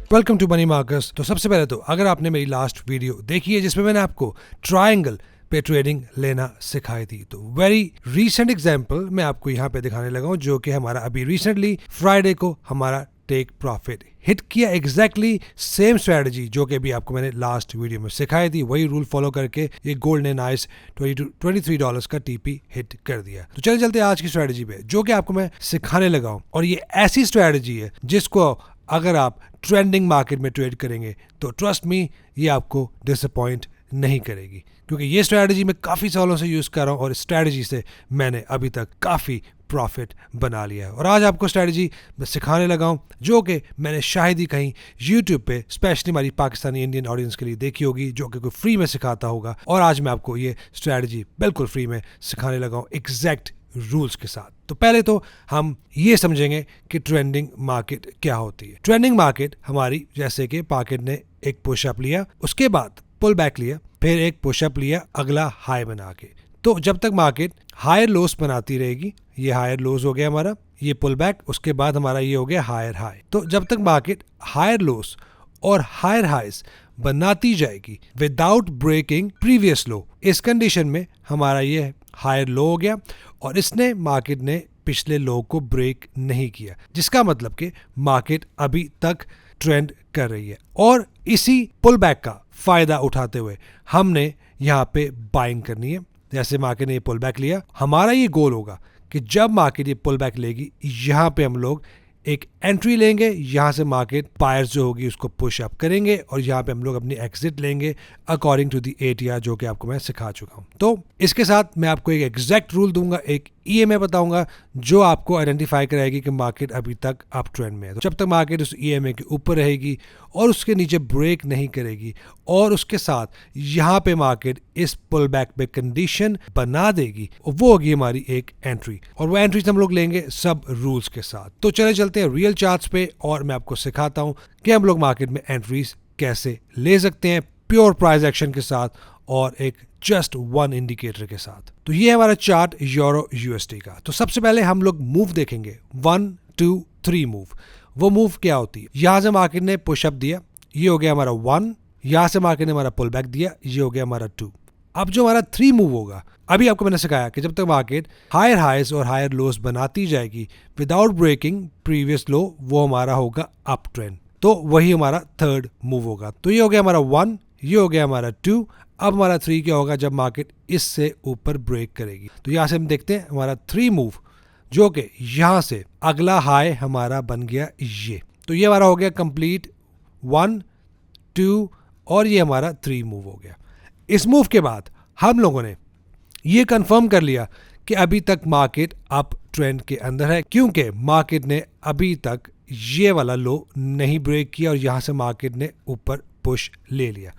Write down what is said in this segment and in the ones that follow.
Welcome to money markers. तो सबसे पहले तो अगर आपने मेरी लास्ट वीडियो देखी है जिसमें मैंने आपको ट्रायंगल पे ट्रेडिंग लेना सिखाई थी, तो वेरी रीसेंट एग्जांपल मैं आपको यहाँ पे दिखाने लगा हूँ, जो कि हमारा अभी रिसेंटली फ्राइडे को हमारा टेक प्रॉफिट हिट किया। एग्जैक्टली सेम स्ट्रेटजी जो कि अभी आपको मैंने लास्ट वीडियो में सिखाई थी, वही रूल फॉलो करके ये गोल्ड ने नाइस $23 का टीपी हिट कर दिया। तो चलते चलते आज की स्ट्रेटजी पे जो कि आपको मैं सिखाने लगा हूँ, और ये ऐसी स्ट्रेटजी है जिसको अगर आप ट्रेंडिंग मार्केट में ट्रेड करेंगे तो ट्रस्ट मी ये आपको डिसअपॉइंट नहीं करेगी, क्योंकि ये स्ट्रैटेजी मैं काफ़ी सालों से यूज़ कर रहा हूँ और इस स्ट्रैटेजी से मैंने अभी तक काफ़ी प्रॉफिट बना लिया है। और आज आपको स्ट्रैटेजी मैं सिखाने लगा हूँ जो कि मैंने शायद ही कहीं यूट्यूब पे स्पेशली हमारी पाकिस्तानी इंडियन ऑडियंस के लिए देखी होगी, जो कि कोई फ्री में सिखाता होगा। और आज मैं आपको ये स्ट्रैटेजी बिल्कुल फ्री में सिखाने लगा हूँ एग्जैक्ट रूल्स के साथ। तो पहले तो हम ये समझेंगे कि ट्रेंडिंग मार्केट क्या होती है। ट्रेंडिंग मार्केट हमारी, जैसे कि मार्केट ने एक पुशअप लिया, उसके बाद पुल बैक लिया, फिर एक पुशअप लिया अगला हाई बना के। तो जब तक मार्केट हायर लोस बनाती रहेगी, ये हायर लोस हो गया हमारा, ये पुल बैक, उसके बाद हमारा ये हो गया हायर हाई। तो जब तक मार्केट हायर लोस और हायर हाइज बनाती जाएगी विदाउट ब्रेकिंग प्रीवियस लो, इस कंडीशन में हमारा ये हायर लो हो गया और इसने मार्केट ने पिछले लो को ब्रेक नहीं किया, जिसका मतलब कि मार्केट अभी तक ट्रेंड कर रही है। और इसी पुल बैक का फायदा उठाते हुए हमने यहाँ पे बाइंग करनी है। जैसे मार्केट ने ये पुल बैक लिया, हमारा ये गोल होगा कि जब मार्केट ये पुल बैक लेगी, यहाँ पे हम लोग एक एंट्री लेंगे, यहाँ से मार्केट बायर्स जो होगी उसको पुश अप करेंगे और यहाँ पे हम लोग अपनी एग्जिट लेंगे अकॉर्डिंग टू दी ATR, जो कि आपको मैं सिखा चुका हूँ। तो इसके साथ मैं आपको एक एग्जैक्ट रूल दूंगा, एक EMA बताऊंगा जो आपको आइडेंटिफाई कराएगी कि मार्केट अभी तक अप ट्रेंड में है। तो जब तक मार्केट उस EMA के ऊपर रहेगी और उसके नीचे ब्रेक नहीं करेगी और उसके साथ यहाँ पे मार्केट इस पुल बैक पे कंडीशन बना देगी, वो होगी हमारी एक एंट्री, और वो एंट्रीज हम लोग लेंगे सब रूल्स के साथ। तो चले चलते हैं रियल चार्ट्स पे और मैं आपको सिखाता हूँ कि हम लोग मार्केट में एंट्रीज कैसे ले सकते हैं प्योर प्राइस एक्शन के साथ और एक जस्ट वन इंडिकेटर के साथ। तो ये है हमारा चार्ट यूरो USD का। तो सबसे पहले हम लोग मूव देखेंगे, 1 2 3 मूव। वो मूव क्या होती है? यहां से मार्केट ने पुशअप दिया, ये हो गया हमारा 1, यहां से मार्केट ने हमारा पुल बैक दिया, ये हो गया हमारा 2। अब जो हमारा 3 मूव होगा, अभी आपको मैंने सिखाया कि जब तक मार्केट हायर हाइज और हायर लोस बनाती जाएगी विदाउट ब्रेकिंग प्रीवियस लो, वो हमारा होगा अप ट्रेंड। तो वही हमारा थर्ड मूव होगा। तो ये हो गया हमारा 1, ये हो गया हमारा 2। अब हमारा 3 क्या होगा? जब मार्केट इससे ऊपर ब्रेक करेगी। तो यहां से हम देखते हैं हमारा 3 मूव, जो कि यहां से अगला हाई हमारा बन गया ये। तो ये हमारा हो गया कंप्लीट 1 2 और ये हमारा 3 मूव हो गया। इस मूव के बाद हम लोगों ने ये कंफर्म कर लिया कि अभी तक मार्केट अप ट्रेंड के अंदर है, क्योंकि मार्केट ने अभी तक ये वाला लो नहीं ब्रेक किया और यहां से मार्केट ने ऊपर पुश ले लिया।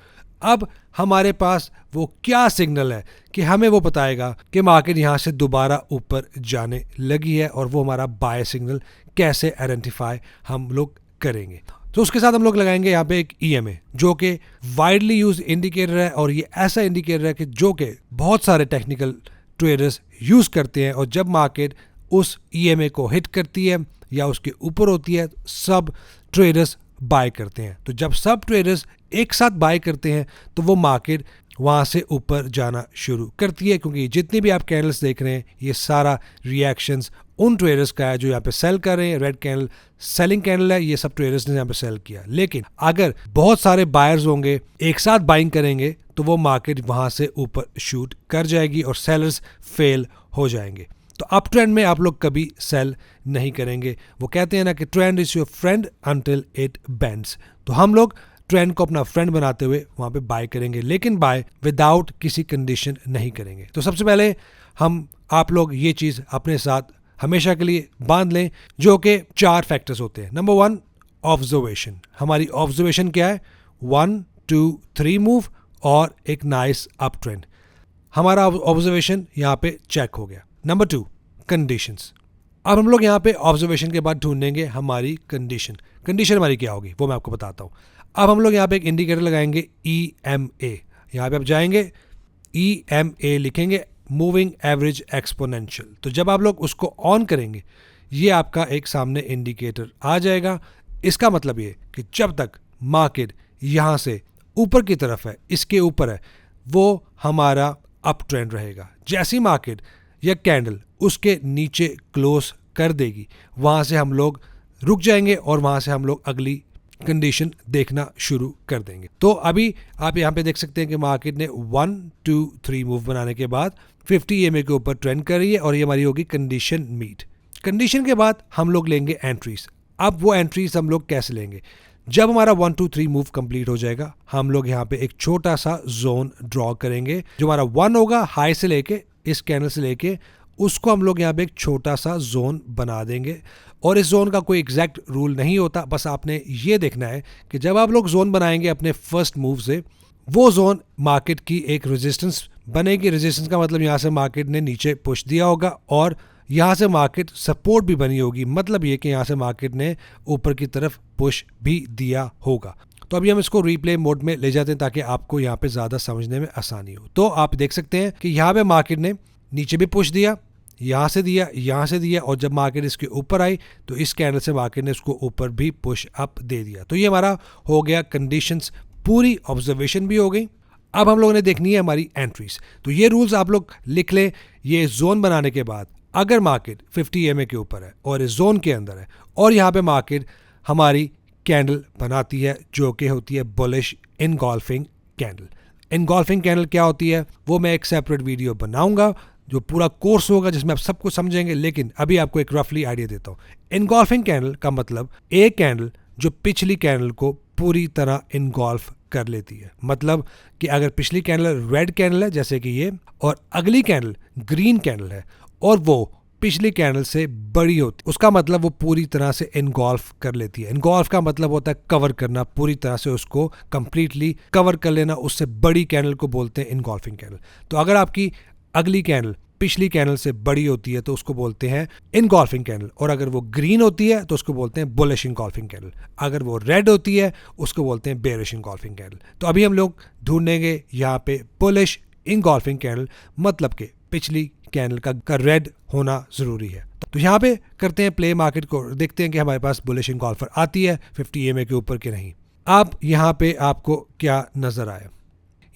अब हमारे पास वो क्या सिग्नल है कि हमें वो बताएगा कि मार्केट यहां से दोबारा ऊपर जाने लगी है, और वो हमारा बाय सिग्नल कैसे आइडेंटिफाई हम लोग करेंगे। तो उसके साथ हम लोग लगाएंगे यहाँ पे एक EMA, जो कि वाइडली यूज इंडिकेटर है, और ये ऐसा इंडिकेटर है कि जो कि बहुत सारे टेक्निकल ट्रेडर्स यूज करते हैं, और जब मार्केट उस EMA को हिट करती है या उसके ऊपर होती है, सब ट्रेडर्स बाय करते हैं। तो जब सब ट्रेडर्स एक साथ बाय करते हैं तो वो मार्केट वहां से ऊपर जाना शुरू करती है, क्योंकि जितनी भी आप कैंडल्स देख रहे हैं ये सारा रिएक्शंस उन ट्रेडर्स का है जो यहाँ पे सेल कर रहे हैं। रेड कैंडल सेलिंग कैंडल है, ये सब ट्रेडर्स ने यहाँ पे सेल किया। लेकिन अगर बहुत सारे बायर्स होंगे, एक साथ बाइंग करेंगे, तो वो मार्केट वहां से ऊपर शूट कर जाएगी और सेलर्स फेल हो जाएंगे। तो अप ट्रेंड में आप लोग कभी सेल नहीं करेंगे। वो कहते हैं ना कि trend is your friend until it bends. तो हम लोग ट्रेंड को अपना फ्रेंड बनाते हुए वहां पे बाय करेंगे, लेकिन बाय विदाउट किसी कंडीशन नहीं करेंगे। तो सबसे पहले आप लोग ये चीज अपने साथ हमेशा के लिए बांध लें, जो कि 4 फैक्टर्स होते हैं। Number 1 observation. हमारी ऑब्जर्वेशन क्या है? 1 2 3 मूव और एक नाइस अप ट्रेंड। हमारा ऑब्जर्वेशन यहाँ पे चेक हो गया। Number 2 conditions. अब हम लोग यहाँ पे ऑब्जर्वेशन के बाद ढूंढेंगे हमारी कंडीशन। कंडीशन हमारी क्या होगी वो मैं आपको बताता हूँ। अब हम लोग यहाँ पे एक इंडिकेटर लगाएंगे EMA। यहाँ पे आप जाएंगे, EMA लिखेंगे, मूविंग एवरेज एक्सपोनेंशियल। तो जब आप लोग उसको ऑन करेंगे, ये आपका एक सामने इंडिकेटर आ जाएगा। इसका मतलब ये कि जब तक मार्केट यहाँ से ऊपर की तरफ है, इसके ऊपर है, वो हमारा अप ट्रेंड रहेगा। जैसी मार्केट या कैंडल उसके नीचे क्लोज कर देगी, वहाँ से हम लोग रुक जाएंगे और वहाँ से हम लोग अगली कंडीशन देखना शुरू कर देंगे। तो अभी आप यहाँ पे देख सकते हैं कि मार्केट ने 1 2 3 मूव बनाने के बाद 50 EMA के ऊपर ट्रेंड कर रही है और ये हमारी होगी कंडीशन मीट। कंडीशन के बाद हम लोग लेंगे एंट्रीज। अब वो एंट्रीज हम लोग कैसे लेंगे? जब हमारा 1 2 3 मूव कंप्लीट हो जाएगा, हम लोग यहाँ पे एक छोटा सा जोन ड्रॉ करेंगे। जो हमारा 1 होगा हाई से लेके, इस कैंडल से लेके, उसको हम लोग यहाँ पे एक छोटा सा जोन बना देंगे। और इस जोन का कोई एग्जैक्ट रूल नहीं होता, बस आपने ये देखना है कि जब आप लोग जोन बनाएंगे अपने फर्स्ट मूव से, वो जोन मार्केट की एक रेजिस्टेंस बनेगी। रेजिस्टेंस का मतलब यहाँ से मार्केट ने नीचे पुश दिया होगा और यहाँ से मार्केट सपोर्ट भी बनी होगी। मतलब ये कि यहाँ से मार्केट ने ऊपर की तरफ पुश भी दिया होगा। तो अभी हम इसको रिप्ले मोड में ले जाते हैं ताकि आपको यहाँ पे ज़्यादा समझने में आसानी हो। तो आप देख सकते हैं कि यहाँ पे मार्केट ने नीचे भी पुश दिया, यहाँ से दिया, यहाँ से दिया, और जब मार्केट इसके ऊपर आई तो इस कैंडल से मार्केट ने इसको ऊपर भी पुश अप दे दिया। तो ये हमारा हो गया कंडीशंस, पूरी ऑब्जर्वेशन भी हो गई। अब हम लोगों ने देखनी है हमारी एंट्रीज। तो ये रूल्स आप लोग लिख लें। ये जोन बनाने के बाद अगर मार्केट 50 EMA के ऊपर है और इस जोन के अंदर है और यहाँ पे मार्केट हमारी कैंडल बनाती है जो कि होती है बुलिश इनगॉल्फिंग कैंडल। इनगॉल्फिंग कैंडल क्या होती है वो मैं एक सेपरेट वीडियो बनाऊंगा, जो पूरा कोर्स होगा जिसमें आप सब कुछ समझेंगे, लेकिन अभी आपको एक रफली आइडिया देता हूँ। इनगॉल्फिंग कैंडल का मतलब एक कैंडल जो पिछली कैंडल को पूरी तरह इनगॉल्फ कर लेती है। मतलब कि अगर पिछली कैंडल रेड कैंडल है जैसे कि ये, और अगली कैंडल ग्रीन कैंडल है और वो पिछली कैंडल से बड़ी होती, उसका मतलब वो पूरी तरह से इनगॉल्फ कर लेती है। इनगॉल्फ का मतलब होता है कवर करना, पूरी तरह से उसको कंप्लीटली कवर कर लेना। उससे बड़ी कैंडल को बोलते हैं इनगॉल्फिंग कैंडल। तो अगर आपकी अगली कैंडल पिछली कैंडल से बड़ी होती है तो उसको बोलते हैं इनगॉल्फिंग कैंडल, और अगर वो ग्रीन होती है तो उसको बोलते हैं बुलिश इनगॉल्फिंग कैंडल। अगर वो रेड होती है उसको बोलते हैं बेयरिश इनगॉल्फिंग कैंडल। तो अभी हम लोग ढूंढेंगे यहाँ पे बुलिश इनगॉल्फिंग कैंडल, मतलब कि पिछली कैंडल का रेड होना जरूरी है। तो यहाँ पे करते हैं प्ले मार्केट को, देखते हैं कि हमारे पास बुलिश इनगॉल्फर आती है 50 EMA के ऊपर कि नहीं। अब यहाँ पे आपको क्या नजर आया,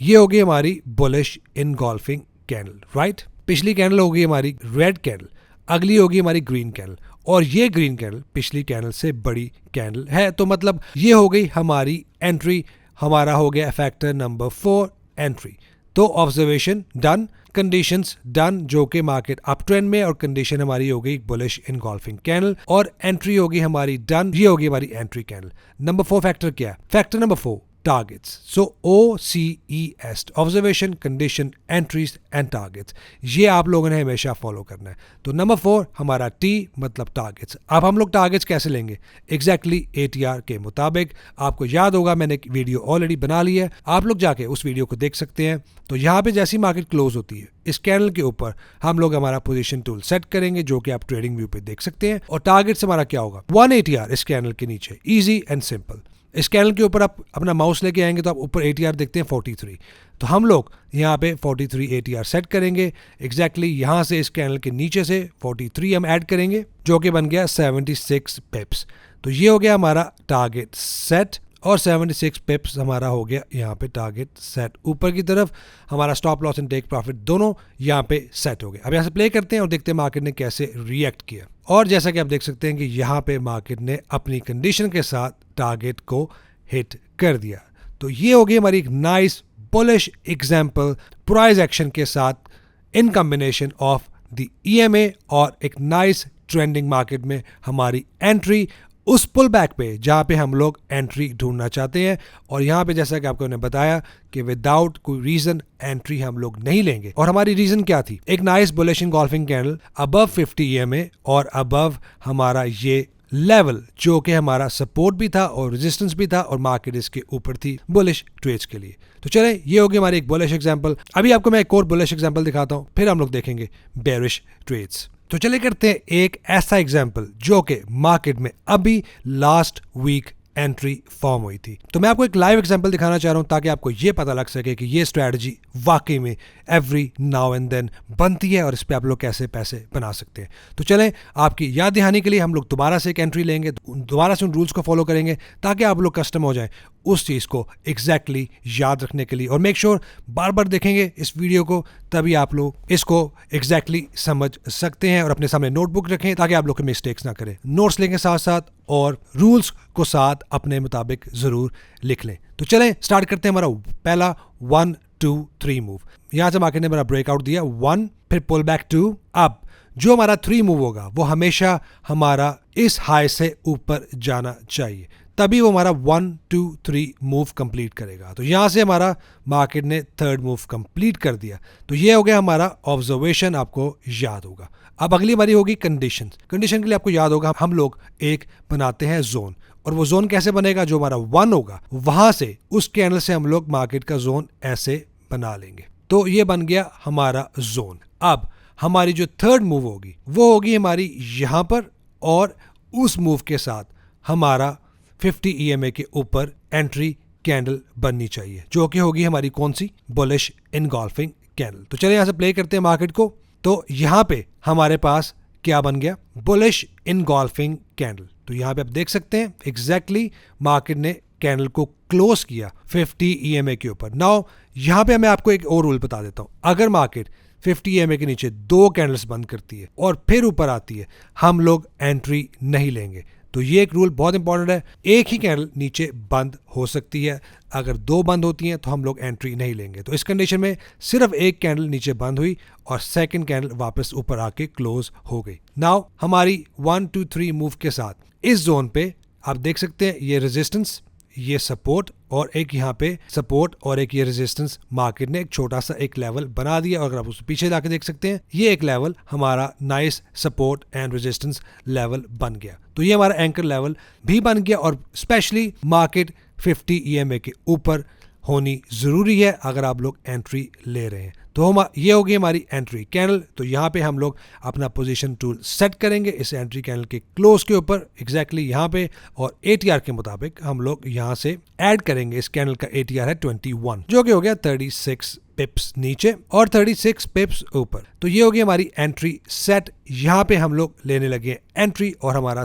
ये होगी हमारी बुलिश इनगॉल्फिंग कैंडल, राइट। पिछली कैंडल होगी हमारी रेड कैंडल, अगली होगी हमारी ग्रीन कैंडल, और ये ग्रीन कैंडल पिछली कैंडल से बड़ी कैंडल है। तो मतलब ये हो गई हमारी एंट्री, हमारा हो गया फैक्टर नंबर 4 एंट्री। तो ऑब्जर्वेशन डन, कंडीशंस डन, जो कि मार्केट अप ट्रेंड में, और कंडीशन हमारी हो गई बुलिश इनगॉल्फिंग कैंडल, और एंट्री होगी हमारी डन, ये होगी हमारी एंट्री कैंडल। नंबर 4 फैक्टर क्या है? Factor number 4 targets. So OCES, observation, condition, entries and targets, ये आप लोगों ने हमेशा फॉलो करना है। तो नंबर 4 हमारा T मतलब टारगेट्स। अब हम लोग टारगेट्स कैसे लेंगे? एग्जैक्टली ATR के मुताबिक। आपको याद होगा मैंने एक वीडियो ऑलरेडी बना ली है, आप लोग जाके उस वीडियो को देख सकते हैं। तो यहाँ पे जैसी मार्केट क्लोज होती है इस कैंडल के ऊपर हम लोग हमारा पोजीशन टूल सेट करेंगे, जो कि आप ट्रेडिंग व्यू पे देख सकते हैं। और टारगेट्स हमारा क्या होगा? 1 ATR इस कैंडल के नीचे, इजी एंड सिंपल। इस कैंडल के ऊपर आप अपना माउस लेके आएंगे तो आप ऊपर ATR देखते हैं 43। तो हम लोग यहाँ पे 43 ATR सेट करेंगे। एग्जैक्टली यहाँ से इस कैंडल के नीचे से 43 हम ऐड करेंगे, जो कि बन गया 76 पिप्स। तो ये हो गया हमारा टारगेट सेट, और 76 पिप्स हमारा हो गया यहाँ पे टारगेट सेट। ऊपर की तरफ हमारा stop loss and take profit दोनों यहाँ पे सेट हो गए। अब यहाँ से प्ले करते हैं और देखते हैं मार्केट ने कैसे रिएक्ट किया। और जैसा कि आप देख सकते हैं कि यहाँ पे मार्केट ने अपनी कंडीशन के साथ टारगेट को हिट कर दिया। तो ये हो गई हमारी एक nice bullish example price action के साथ in combination of the EMA, और एक नाइस ट्रेंडिंग मार्केट में हमारी एंट्री उस पुल बैक पे जहाँ पे हम लोग एंट्री ढूंढना चाहते हैं। और यहाँ पे जैसा कि आपको मैंने बताया कि विदाउट कोई रीजन एंट्री हम लोग नहीं लेंगे। और हमारी रीजन क्या थी? एक nice bullish engulfing candle above 50 EMA और अबव हमारा ये लेवल, जो कि हमारा सपोर्ट भी था और रेजिस्टेंस भी था, और मार्केट इसके ऊपर थी बुलिश ट्रेड्स के लिए। तो चले, ये होगी हमारी एक बुलिश एग्जांपल। अभी आपको मैं एक और बुलिश एग्जांपल दिखाता हूँ, फिर हम लोग देखेंगे बेरिश ट्रेड्स। तो चले करते हैं एक ऐसा एग्जाम्पल जो कि मार्केट में अभी लास्ट वीक एंट्री फॉर्म हुई थी। तो मैं आपको एक लाइव एग्जांपल दिखाना चाह रहा हूं ताकि आपको ये पता लग सके कि ये स्ट्रैटेजी वाकई में एवरी नाउ एंड देन बनती है और इस पे आप लोग कैसे पैसे बना सकते हैं। तो चलें, आपकी याद दिहानी के लिए हम लोग दोबारा से एक एंट्री लेंगे, दोबारा से उन रूल्स को फॉलो करेंगे ताकि आप लोग कस्टम हो जाएं उस चीज़ को एग्जैक्टली याद रखने के लिए। और मेक श्योर बार बार देखेंगे इस वीडियो को, तभी आप लोग इसको एग्जैक्टली समझ सकते हैं। और अपने सामने नोटबुक रखें ताकि आप लोग के मिस्टेक्स ना करें। नोट्स लेंगे साथ साथ और रूल्स को साथ अपने मुताबिक ज़रूर लिख लें। तो चलें स्टार्ट करते हैं हमारा पहला 1 2 3 मूव। यहाँ से मार्केट ने मेरा ब्रेकआउट दिया 1, फिर पुल बैक 2। अब जो हमारा 3 मूव होगा वो हमेशा हमारा इस हाई से ऊपर जाना चाहिए, तभी वो हमारा 1 2 3 मूव कंप्लीट करेगा। तो यहाँ से हमारा मार्केट ने थर्ड मूव कंप्लीट कर दिया। तो ये हो गया हमारा ऑब्जर्वेशन, आपको याद होगा। अब अगली बारी होगी कंडीशन। कंडीशन के लिए आपको याद होगा हम लोग एक बनाते हैं जोन, और वो जोन कैसे बनेगा, जो हमारा 1 होगा वहां से उस कैंडल से हम लोग मार्केट का जोन ऐसे बना लेंगे। तो ये बन गया हमारा जोन। अब हमारी जो थर्ड मूव होगी वो होगी हमारी यहाँ पर, और उस मूव के साथ हमारा 50 EMA के ऊपर एंट्री कैंडल बननी चाहिए, जो कि होगी हमारी कौन सी, बुलिश इनगॉल्फिंग कैंडल। तो चलिए यहाँ से प्ले करते हैं मार्केट को। तो यहाँ पे हमारे पास क्या बन गया, बुलिश इनगॉल्फिंग कैंडल। तो यहाँ पे आप देख सकते हैं एग्जैक्टली मार्केट ने कैंडल को क्लोज किया 50 EMA के ऊपर। नाउ यहाँ पे मैं आपको एक और रूल बता देता हूँ। अगर मार्केट 50 EMA के नीचे 2 कैंडल्स बंद करती है और फिर ऊपर आती है, हम लोग एंट्री नहीं लेंगे। तो ये एक रूल बहुत इंपॉर्टेंट है। एक ही कैंडल नीचे बंद हो सकती है, अगर 2 बंद होती हैं तो हम लोग एंट्री नहीं लेंगे। तो इस कंडीशन में सिर्फ एक कैंडल नीचे बंद हुई और सेकंड कैंडल वापस ऊपर आके क्लोज हो गई। नाउ हमारी 1 2 3 मूव के साथ इस जोन पे आप देख सकते हैं ये रेजिस्टेंस, ये सपोर्ट, और एक यहाँ पे सपोर्ट और एक ये रेजिस्टेंस। मार्केट ने एक छोटा सा एक लेवल बना दिया, और अगर आप उसके पीछे जाके देख सकते हैं ये एक लेवल हमारा nice support and resistance level बन गया। तो ये हमारा एंकर लेवल भी बन गया, और स्पेशली मार्केट 50 EMA के ऊपर होनी जरूरी है अगर आप लोग एंट्री ले रहे हैं। तो ये होगी हमारी एंट्री कैंडल। तो यहाँ पे हम लोग अपना पोजीशन टूल सेट करेंगे इस एंट्री कैंडल के क्लोज के ऊपर एग्जैक्टली यहाँ पे, और ATR के मुताबिक हम लोग यहाँ से ऐड करेंगे। इस कैंडल का ATR है 21, जो कि हो गया 36 पिप्स नीचे और 36 पिप्स ऊपर। तो ये होगी हमारी एंट्री सेट। यहाँ पे हम लोग लेने लगे एंट्री, और हमारा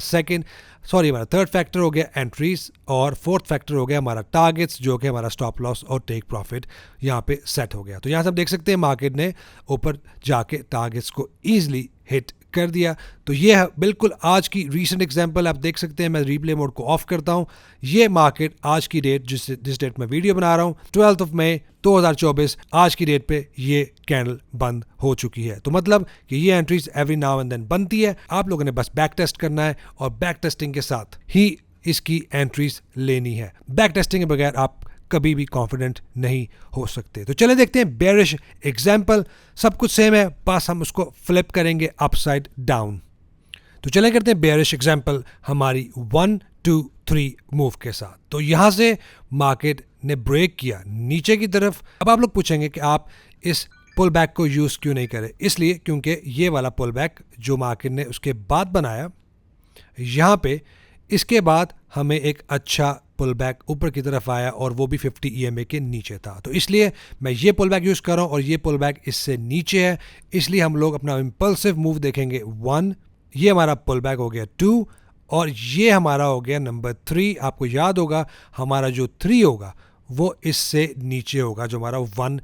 हमारा थर्ड फैक्टर हो गया एंट्रीज, और फोर्थ फैक्टर हो गया हमारा टारगेट्स, जो कि हमारा स्टॉप लॉस और टेक प्रॉफिट यहाँ पे सेट हो गया। तो यहाँ से आप देख सकते हैं मार्केट ने ऊपर जाके टारगेट्स को ईजिली हिट कर दिया। तो ये है बिल्कुल आज की रीसेंट एग्जांपल। आप देख सकते हैं मैं रीप्ले मोड को ऑफ करता हूं। ये मार्केट आज की डेट जिस डेट में वीडियो बना रहा हूं 12 मई 2024, आज की डेट पे ये कैंडल बंद हो चुकी है। तो मतलब कि ये entries every now and then बनती है। आप लोगों ने बस बैक टेस्ट करना है और बैक टेस्टिंग के साथ ही इसकी एंट्रीज लेनी है। बैक टेस्टिंग के बगैर आप कभी भी कॉन्फिडेंट नहीं हो सकते। तो चले देखते हैं बेरिश एग्जाम्पल। सब कुछ सेम है, बस हम उसको फ्लिप करेंगे अपसाइड डाउन। तो चले करते हैं बेरिश एग्जाम्पल हमारी 1 2 3 मूव के साथ। तो यहां से मार्केट ने ब्रेक किया नीचे की तरफ। अब आप लोग पूछेंगे कि आप इस पुल बैक को यूज क्यों नहीं करें। इसलिए क्योंकि ये वाला पुल बैक जो मार्केट ने उसके बाद बनाया यहाँ पे, इसके बाद हमें एक अच्छा पुल बैक ऊपर की तरफ आया, और वो भी 50 EMA के नीचे था। तो इसलिए मैं ये पुल बैक यूज कर रहा हूं, और ये पुल बैक इससे नीचे है। इसलिए हम लोग अपना इंपल्सिव मूव देखेंगे 1, ये हमारा पुल बैक हो गया 2, और ये हमारा हो गया नंबर 3। आपको याद होगा हमारा जो 3 होगा वो इससे नीचे होगा, जो हमारा 1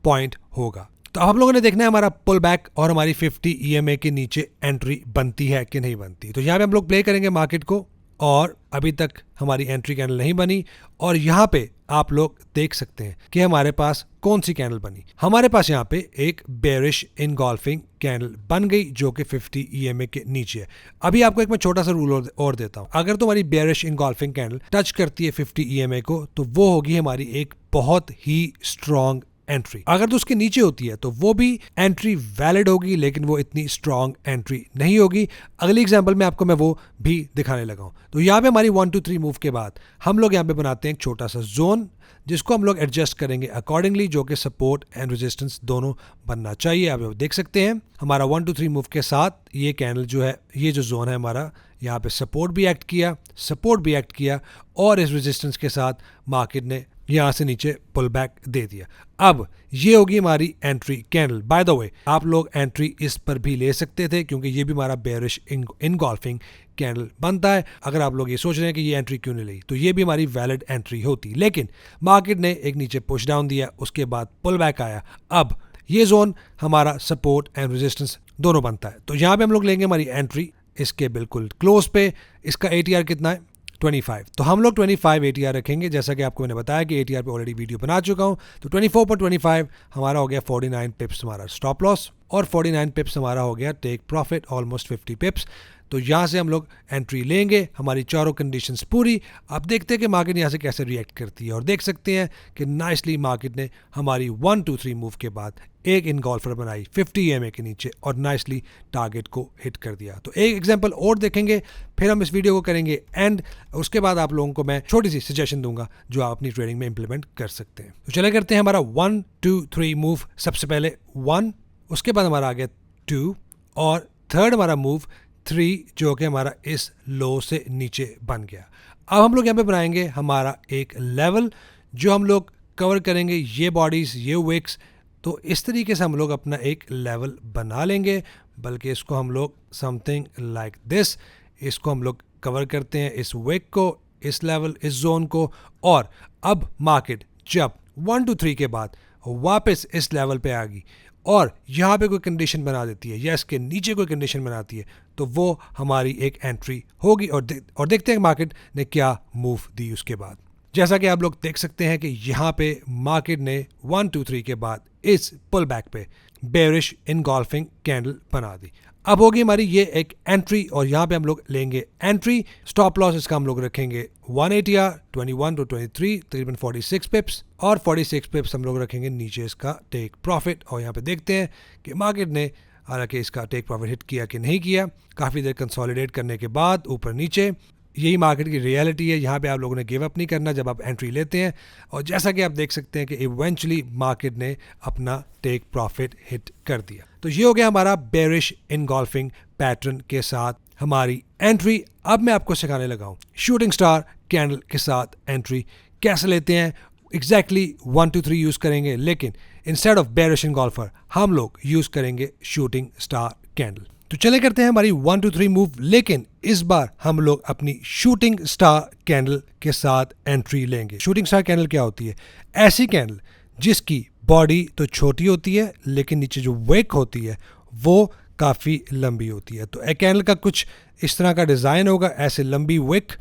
पॉइंट होगा। तो अब हम लोगों ने देखना है हमारा पुल बैक और हमारी 50 EMA के नीचे एंट्री बनती है कि नहीं बनती। तो यहाँ पे हम लोग प्ले करेंगे मार्केट को, और अभी तक हमारी एंट्री कैंडल नहीं बनी। और यहाँ पे आप लोग देख सकते हैं कि हमारे पास कौन सी कैंडल बनी। हमारे पास यहाँ पे एक बेरिश इनगॉल्फिंग कैंडल बन गई, जो कि 50 EMA के नीचे है। अभी आपको एक मैं छोटा सा रूल और देता हूँ। अगर तुम्हारी बेरिश इनगॉल्फिंग कैंडल टच करती है 50 EMA को, तो वो होगी हमारी एक बहुत ही स्ट्रॉन्ग एंट्री। अगर तो उसके नीचे होती है तो वो भी एंट्री वैलिड होगी, लेकिन वो इतनी स्ट्रॉन्ग एंट्री नहीं होगी। अगली एग्जांपल में आपको मैं वो भी दिखाने लगा हूं। तो यहाँ पे हमारी 1 2 3 मूव के बाद हम लोग यहाँ पे बनाते हैं एक छोटा सा जोन, जिसको हम लोग एडजस्ट करेंगे अकॉर्डिंगली, जो कि सपोर्ट एंड रेजिस्टेंस दोनों बनना चाहिए। आप देख सकते हैं हमारा 1 2 3 मूव के साथ ये कैंडल जो है, ये जो जोन है हमारा, यहाँ पे सपोर्ट भी एक्ट किया और इस रेजिस्टेंस के साथ मार्केट ने यहाँ से नीचे पुल बैक दे दिया। अब ये होगी हमारी entry candle. By the way आप लोग एंट्री इस पर भी ले सकते थे क्योंकि ये भी हमारा बेयरिश इनगॉल्फिंग कैंडल बनता है। अगर आप लोग ये सोच रहे हैं कि ये एंट्री क्यों नहीं ली तो ये भी हमारी वैलिड एंट्री होती, लेकिन मार्केट ने एक नीचे पुश डाउन दिया, उसके बाद पुल बैक आया। अब ये जोन हमारा सपोर्ट एंड रेजिस्टेंस दोनों बनता है। तो यहाँ पे हम लोग लेंगे हमारी एंट्री इसके बिल्कुल क्लोज पे। इसका ATR कितना है? 25। तो हम लोग 25 ATR रखेंगे। जैसा कि आपको मैंने बताया कि ATR पे ऑलरेडी वीडियो बना चुका हूँ। तो 24.25 हमारा हो गया 49 पिप्स हमारा स्टॉप लॉस और 49 पिप्स हमारा हो गया टेक प्रॉफिट ऑलमोस्ट 50 पिप्स। तो यहाँ से हम लोग एंट्री लेंगे, हमारी चारों कंडीशंस पूरी। अब देखते हैं कि मार्केट यहाँ से कैसे रिएक्ट करती है और देख सकते हैं कि नाइसली मार्केट ने हमारी 1 2 3 मूव के बाद एक इनगॉल्फर बनाई 50 EMA के नीचे और नाइसली टारगेट को हिट कर दिया। तो एक एग्जांपल और देखेंगे, फिर हम इस वीडियो को करेंगे एंड उसके बाद आप लोगों को मैं छोटी सी सजेशन दूंगा जो आप अपनी ट्रेडिंग में इंप्लीमेंट कर सकते हैं। तो चले करते हैं हमारा 1 2 3 मूव। सबसे पहले 1, उसके बाद हमारा आ गया 2 और थर्ड हमारा मूव 3 जो कि हमारा इस लो से नीचे बन गया। अब हम लोग यहाँ पे बनाएंगे हमारा एक लेवल जो हम लोग कवर करेंगे ये बॉडीज, ये विक्स। तो इस तरीके से हम लोग अपना एक लेवल बना लेंगे, बल्कि इसको हम लोग समथिंग लाइक दिस, इसको हम लोग कवर करते हैं इस विक को, इस लेवल, इस जोन को। और अब मार्केट जब 1 2 3 के बाद वापस इस लेवल पे आ गई और यहाँ पे कोई कंडीशन बना देती है या इसके नीचे कोई कंडीशन बनाती है तो वो हमारी एक एंट्री होगी। और देखते हैं मार्केट ने क्या मूव दी उसके बाद। जैसा कि आप लोग देख सकते हैं कि यहाँ पे मार्केट ने 1 2 3 के बाद इस पुल बैक पे बेयरिश इनगॉल्फिंग कैंडल बना दी। अब होगी हमारी ये एक एंट्री और यहाँ पे हम लोग लेंगे एंट्री। स्टॉप लॉस इसका हम लोग रखेंगे 1 ATR 21 to 23 तकरीबन 46 पिप्स और 46 पिप्स हम लोग रखेंगे नीचे इसका टेक प्रॉफिट। और यहाँ पे देखते हैं कि मार्केट ने हालांकि इसका टेक प्रॉफिट हिट किया कि नहीं किया। काफ़ी देर कंसोलिडेट करने के बाद ऊपर नीचे, यही मार्केट की रियलिटी है। यहाँ पे आप लोगों ने गिव अप नहीं करना जब आप एंट्री लेते हैं। और जैसा कि आप देख सकते हैं कि इवेंचुअली मार्केट ने अपना टेक प्रॉफिट हिट कर दिया। तो ये हो गया हमारा बेयरिश इनगॉल्फिंग पैटर्न के साथ हमारी एंट्री। अब मैं आपको सिखाने लगा हूँ शूटिंग स्टार कैंडल के साथ एंट्री कैसे लेते हैं। एग्जैक्टली 1 2 3 यूज़ करेंगे, लेकिन इंस्टेड ऑफ बेयरिश इनगॉल्फर हम लोग यूज़ करेंगे शूटिंग स्टार कैंडल। तो चले करते हैं हमारी 1 2 3 मूव, लेकिन इस बार हम लोग अपनी शूटिंग स्टार कैंडल के साथ एंट्री लेंगे। शूटिंग स्टार कैंडल क्या होती है? ऐसी कैंडल जिसकी बॉडी तो छोटी होती है लेकिन नीचे जो विक होती है वो काफ़ी लंबी होती है। तो एक कैंडल का कुछ इस तरह का डिज़ाइन होगा, ऐसे लंबी विक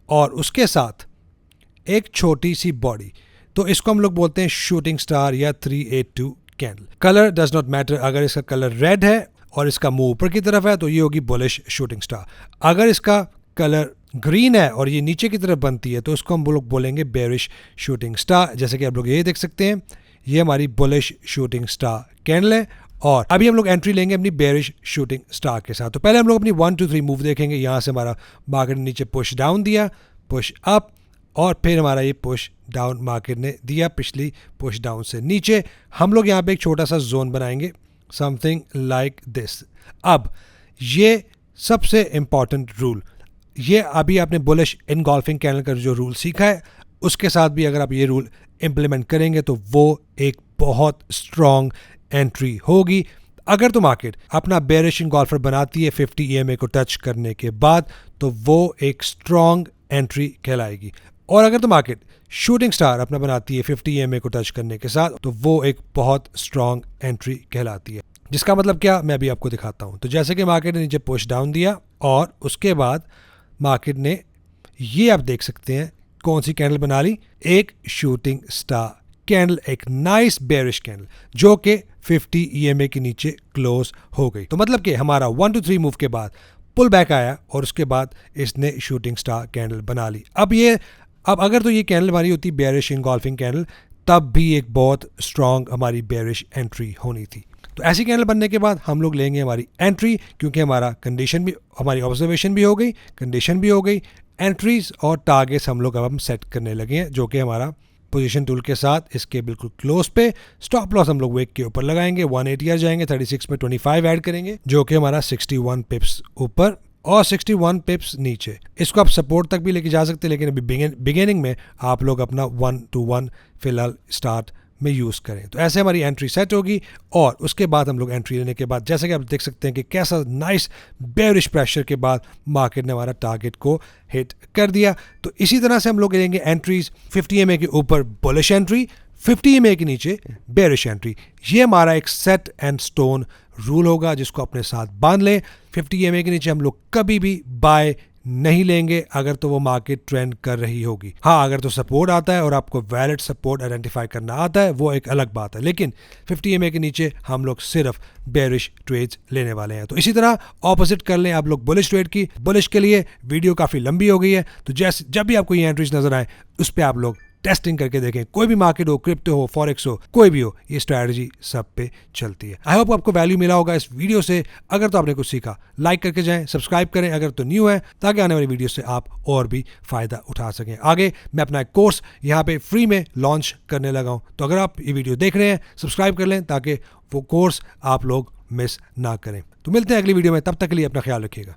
और उसके साथ एक छोटी सी बॉडी। तो इसको हम लोग बोलते हैं शूटिंग स्टार या 382 candle. Colour does not matter. अगर इसका कलर रेड है और इसका मुंह ऊपर की तरफ है तो ये होगी बुलिश शूटिंग स्टार। अगर इसका कलर ग्रीन है और ये नीचे की तरफ बनती है तो इसको हम लोग बोलेंगे बेयरिश शूटिंग स्टार। जैसे कि आप लोग ये देख सकते हैं ये हमारी बुलिश शूटिंग स्टार कैंडल है। और अभी हम लोग एंट्री लेंगे अपनी बेयरिश शूटिंग स्टार के साथ। तो पहले हम लोग अपनी 1 2 3 मूव देखेंगे। यहाँ से हमारा मार्केट ने नीचे पुश डाउन दिया, पुश अप, और फिर हमारा ये पुश डाउन मार्केट ने दिया पिछली पुश डाउन से नीचे। हम लोग यहाँ पे एक छोटा सा जोन बनाएंगे समथिंग लाइक दिस। अब ये सबसे इम्पॉर्टेंट रूल, ये अभी आपने बुलिश इनगॉल्फिंग कैंडल का जो रूल सीखा है उसके साथ भी अगर आप ये रूल इम्प्लीमेंट करेंगे तो वो एक बहुत स्ट्रॉन्ग एंट्री होगी। अगर तो मार्केट अपना बेयरिश इनगॉल्फर बनाती है 50 EMA को टच करने के बाद तो वो एक स्ट्रॉन्ग एंट्री कहलाएगी। और अगर तो मार्केट शूटिंग स्टार अपना बनाती है 50 EMA को टच करने के साथ तो वो एक बहुत स्ट्रॉन्ग एंट्री कहलाती है। जिसका मतलब क्या, मैं अभी आपको दिखाता हूँ। तो जैसे कि मार्केट ने नीचे पुश डाउन दिया और उसके बाद मार्केट ने ये आप देख सकते हैं कौन सी कैंडल बना ली, एक शूटिंग स्टार कैंडल, एक नाइस बेयरिश कैंडल जो कि 50 EMA के नीचे क्लोज हो गई। तो मतलब कि हमारा 1 2 3 मूव के बाद पुल बैक आया और उसके बाद इसने शूटिंग स्टार कैंडल बना ली। अब अगर तो ये कैंडल हमारी होती बेयरिश इनगॉल्फिंग कैंडल तब भी एक बहुत स्ट्रॉन्ग हमारी बेयरिश एंट्री होनी थी। तो ऐसी कैंडल बनने के बाद हम लोग लेंगे हमारी एंट्री, क्योंकि हमारा कंडीशन भी, हमारी ऑब्जर्वेशन भी हो गई, कंडीशन भी हो गई, एंट्रीज और टारगेट्स हम लोग अब हम सेट करने लगे हैं जो कि हमारा पोजीशन टूल के साथ इसके बिल्कुल क्लोज पे। स्टॉप लॉस हम लोग वेक के ऊपर लगाएंगे, 1 ATR जाएंगे, 36 में 25 ऐड करेंगे जो कि हमारा 61 पिप्स ऊपर। और 61 पिप्स नीचे। इसको आप सपोर्ट तक भी लेके जा सकते हैं, लेकिन अभी बिगिनिंग में आप लोग अपना 1 to 1 फिलहाल स्टार्ट में यूज़ करें। तो ऐसे हमारी एंट्री सेट होगी और उसके बाद हम लोग एंट्री लेने के बाद जैसे कि आप देख सकते हैं कि कैसा नाइस बेयरिश प्रेशर के बाद मार्केट ने हमारा टारगेट को हिट कर दिया। तो इसी तरह से हम लोग लेंगे एंट्रीज 50 EMA के ऊपर बुलिश एंट्री, 50 EMA के नीचे बेयरिश एंट्री। ये हमारा एक सेट एंड स्टोन रूल होगा जिसको अपने साथ बांध लें। 50 EMA के नीचे हम लोग कभी भी बाय नहीं लेंगे अगर तो वो मार्केट ट्रेंड कर रही होगी। हाँ, अगर तो सपोर्ट आता है और आपको वैलिड सपोर्ट आइडेंटिफाई करना आता है वो एक अलग बात है, लेकिन 50 EMA के नीचे हम लोग सिर्फ बेयरिश ट्रेड्स लेने वाले हैं। तो इसी तरह ऑपोजिट कर लें आप लोग बुलिश ट्रेड की। बुलिश के लिए वीडियो काफ़ी लंबी हो गई है, तो जैसे जब भी आपको ये एंट्रीज नजर आए उस पर आप लोग टेस्टिंग करके देखें। कोई भी मार्केट हो, क्रिप्टो हो, फॉरेक्स हो, कोई भी हो, ये स्ट्रैटेजी सब पे चलती है। आई होप आपको वैल्यू मिला होगा इस वीडियो से। अगर तो आपने कुछ सीखा लाइक करके जाएं, सब्सक्राइब करें अगर तो न्यू है, ताकि आने वाली वीडियो से आप और भी फ़ायदा उठा सकें। आगे मैं अपना एक कोर्स यहाँ पे फ्री में लॉन्च करने लगा हूँ, तो अगर आप ये वीडियो देख रहे हैं सब्सक्राइब कर लें ताकि वो कोर्स आप लोग मिस ना करें। तो मिलते हैं अगली वीडियो में, तब तक के लिए अपना ख्याल रखिएगा।